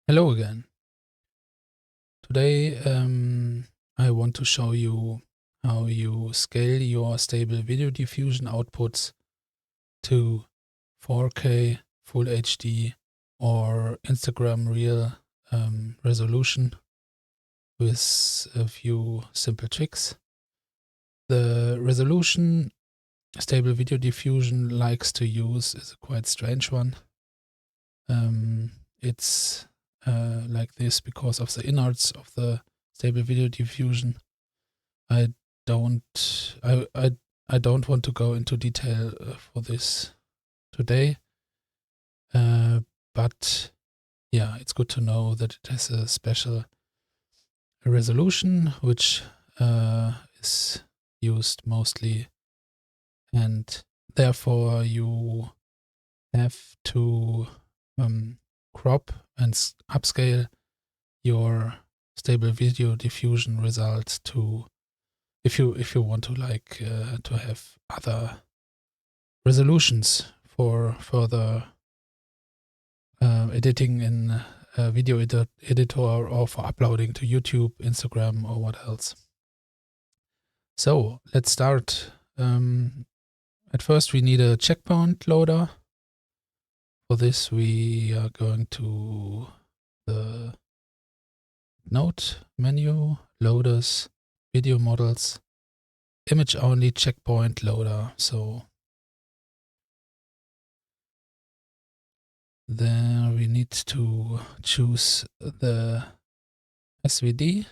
Hello again. Today I want to show you how you scale your stable video diffusion outputs to 4K, Full HD or Instagram Reel resolution with a few simple tricks. The resolution stable video diffusion likes to use is a quite strange one. It's like this because of the innards of the stable video diffusion. I don't want to go into detail for this today, but yeah, it's good to know that it has a special resolution which is used mostly, and therefore you have to crop and upscale your stable video diffusion results to, if you want to to have other resolutions for further editing in a video editor or for uploading to YouTube, Instagram, or what else. So let's start. At first we need a checkpoint loader. For this we are going to the Node menu, loaders, video models, image only checkpoint loader. So there we need to choose the SVD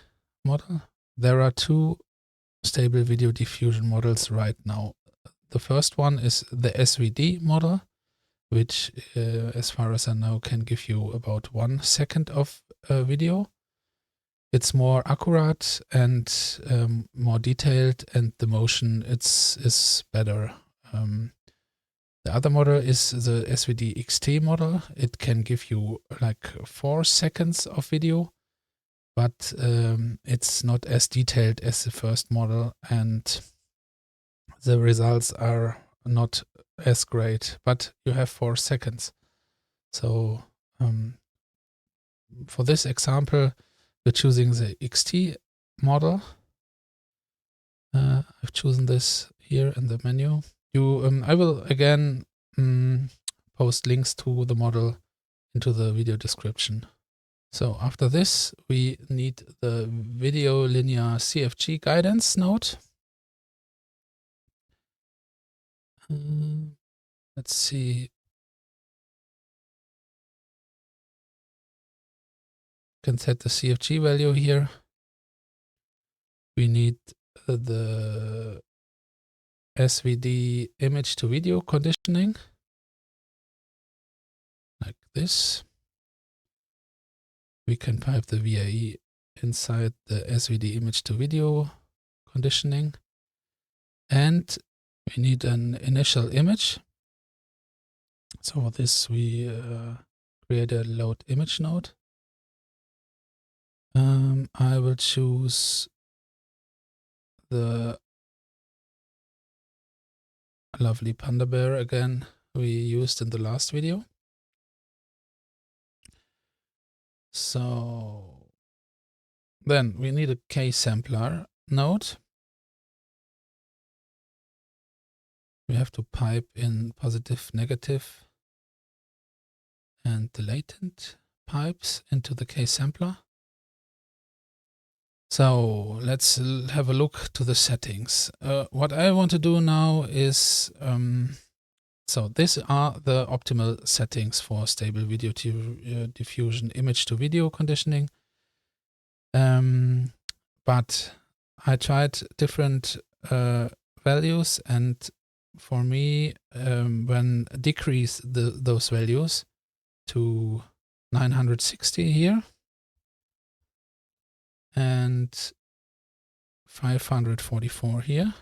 model. There are two stable video diffusion models right now. The first one is the SVD model, which as far as I know can give you about 1 second of video. It's more accurate and more detailed, and the motion is better. The other model is the SVD XT model. It can give you like 4 seconds of video, but it's not as detailed as the first model, and the results are not as great, but you have 4 seconds. So for this example, we're choosing the XT model. I've chosen this here in the menu. I will again post links to the model into the video description. So after this, we need the video linear CFG guidance node. Let's see. Can set the CFG value here. We need the SVD image to video conditioning, like this. We can pipe the VAE inside the SVD image to video conditioning, and we need an initial image. So for this we create a load image node. I will choose the lovely panda bear again we used in the last video. So then we need a K-sampler node. We have to pipe in positive, negative, and the latent pipes into the K-sampler. So let's have a look to the settings. What I want to do now is, so these are the optimal settings for stable video diffusion image to video conditioning. But I tried different values, and for me, when decrease those values to 960 here and 544 here,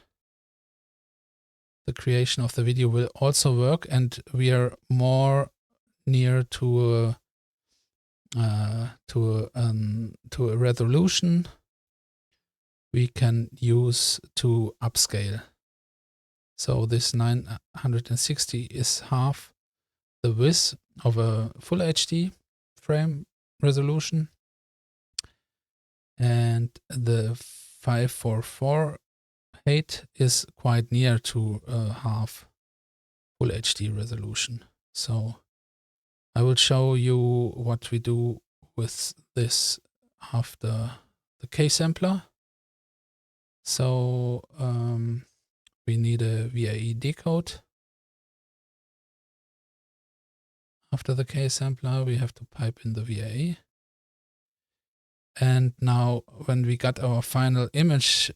the creation of the video will also work, and we are more near to a resolution we can use to upscale. So this 960 is half the width of a Full HD frame, resolution, and the 544 height is quite near to half Full HD resolution. So I will show you what we do with this after the K-sampler. So we need a VAE decode. After the K-sampler, we have to pipe in the VAE. And now when we got our final image,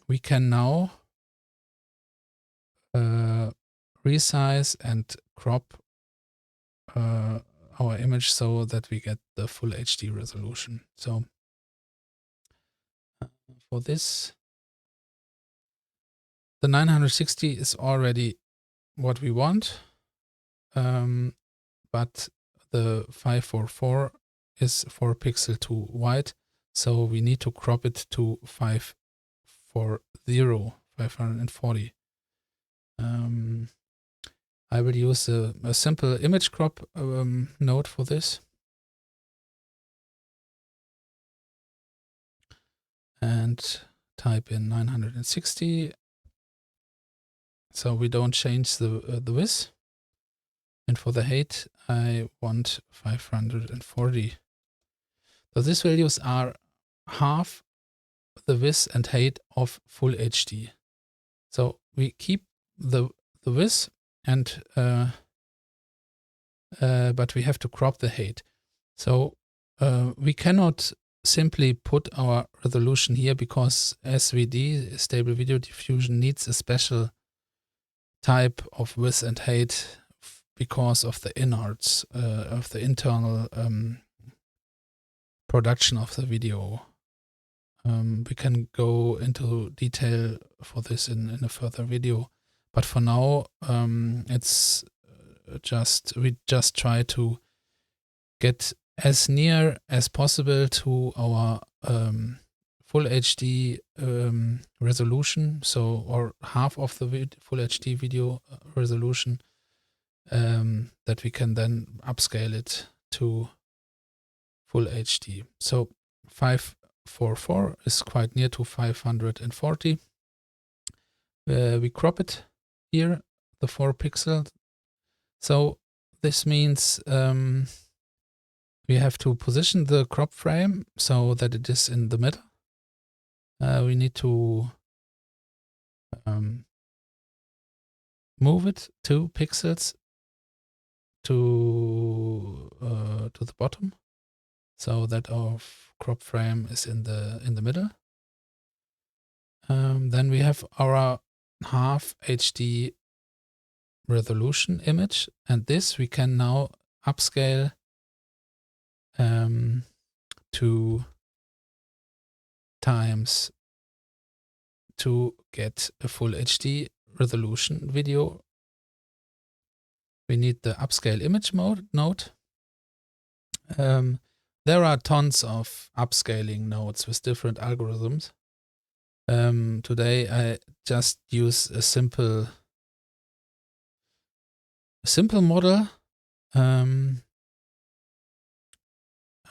we can now resize and crop our image so that we get the Full HD resolution. So for this, the 960 is already what we want, but the 544 is 4 pixels too wide, so we need to crop it to 540. I will use a simple image crop node for this. And type in 960. So we don't change the width. And for the height, I want 540. So these values are half the width and height of Full HD. So we keep the width, and but we have to crop the height. So we cannot simply put our resolution here because SVD, Stable Video Diffusion, needs a special type of width and height because of the innards of the internal production of the video. We can go into detail for this in a further video, but for now it's we just try to get as near as possible to our Full HD resolution, so or half of the Full HD video resolution, that we can then upscale it to Full HD. So 544 is quite near to 540. We crop it here, the 4 pixels. So this means we have to position the crop frame so that it is in the middle. We need to move it 2 pixels to the bottom, so that our crop frame is in the middle. Then we have our half HD resolution image, and this we can now upscale 2 times to get a Full HD resolution video. We need the upscale image node. There are tons of upscaling nodes with different algorithms. Today I just use a simple model.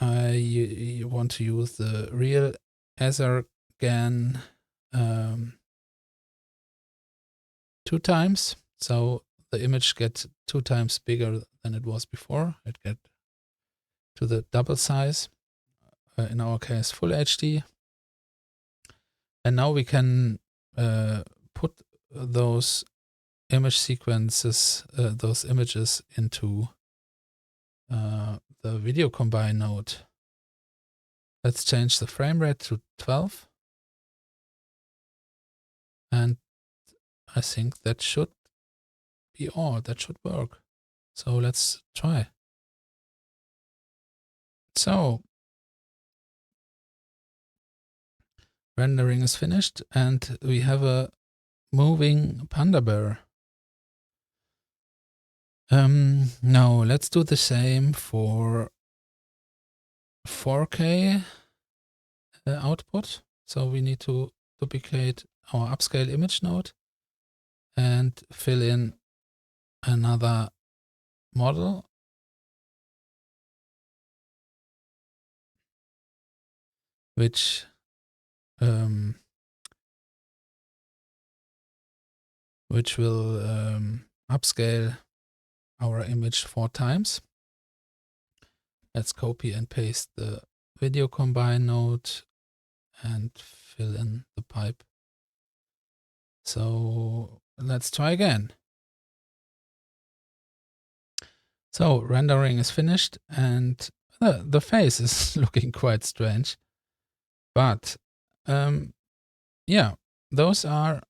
I want to use the real Azergan 2 times, so the image gets 2 times bigger than it was before. It gets to the double size, in our case Full HD. And now we can put those image sequences, those images into the video combine node. Let's change the frame rate to 12. And I think that should be all. That should work. So let's try. So rendering is finished, and we have a moving panda bear. Now let's do the same for 4K output. So we need to duplicate our upscale image node and fill in another model. which will upscale our image 4 times. Let's copy and paste the video combine node and fill in the pipe. So let's try again. So rendering is finished, and the face is looking quite strange. But yeah, those are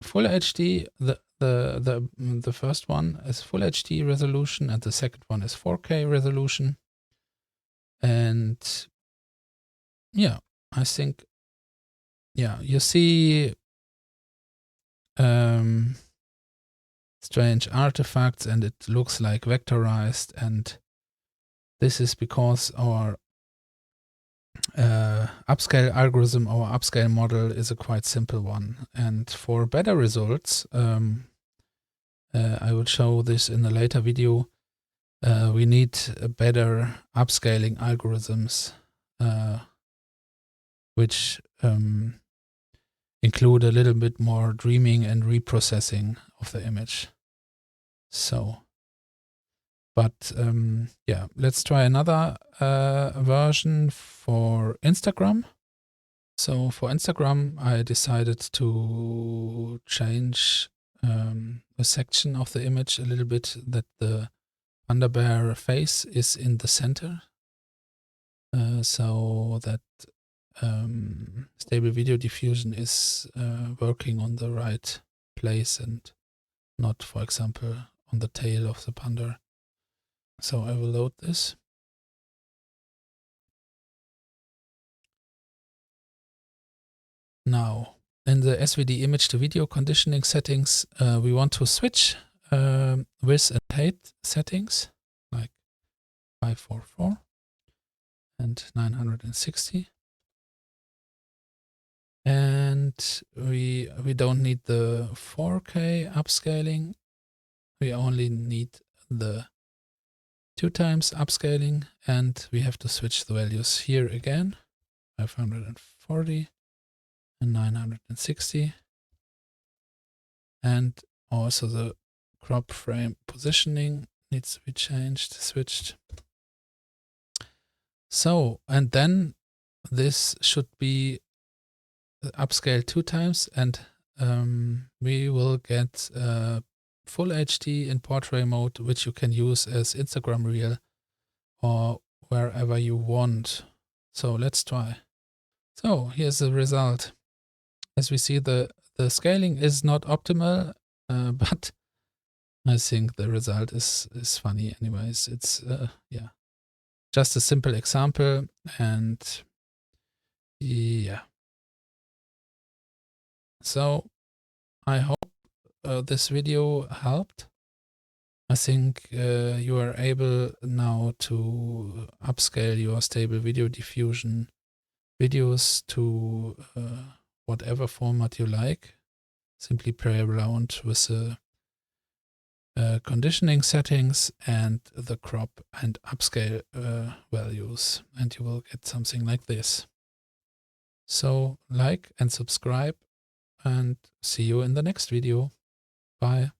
full HD. The first one is full HD resolution, and the second one is 4K resolution. And yeah, I think, yeah, you see strange artifacts, and it looks like vectorized, and this is because our upscale algorithm, our upscale model, is a quite simple one. And for better results, I will show this in a later video, we need better upscaling algorithms, which include a little bit more dreaming and reprocessing of the image. So, but yeah, let's try another version for Instagram. So for Instagram, I decided to change a section of the image a little bit, that the panda bear face is in the center, so that stable video diffusion is working on the right place and not, for example, on the tail of the panda. So I will load this. Now, in the SVD image to video conditioning settings, we want to switch width and height settings, like 544 and 960. And we don't need the 4K upscaling. We only need the 2 times upscaling, and we have to switch the values here again, 540 and 960. And also the crop frame positioning needs to be changed, switched. So, and then this should be upscaled 2 times, and we will get full HD in portrait mode, which you can use as Instagram reel or wherever you want. So let's try. So here's the result. As we see, the scaling is not optimal, but I think the result is funny anyways. It's yeah, just a simple example, and yeah. So I hope this video helped. I think you are able now to upscale your stable video diffusion videos to whatever format you like. Simply play around with the conditioning settings and the crop and upscale values, and you will get something like this. So like and subscribe, and see you in the next video. Bye.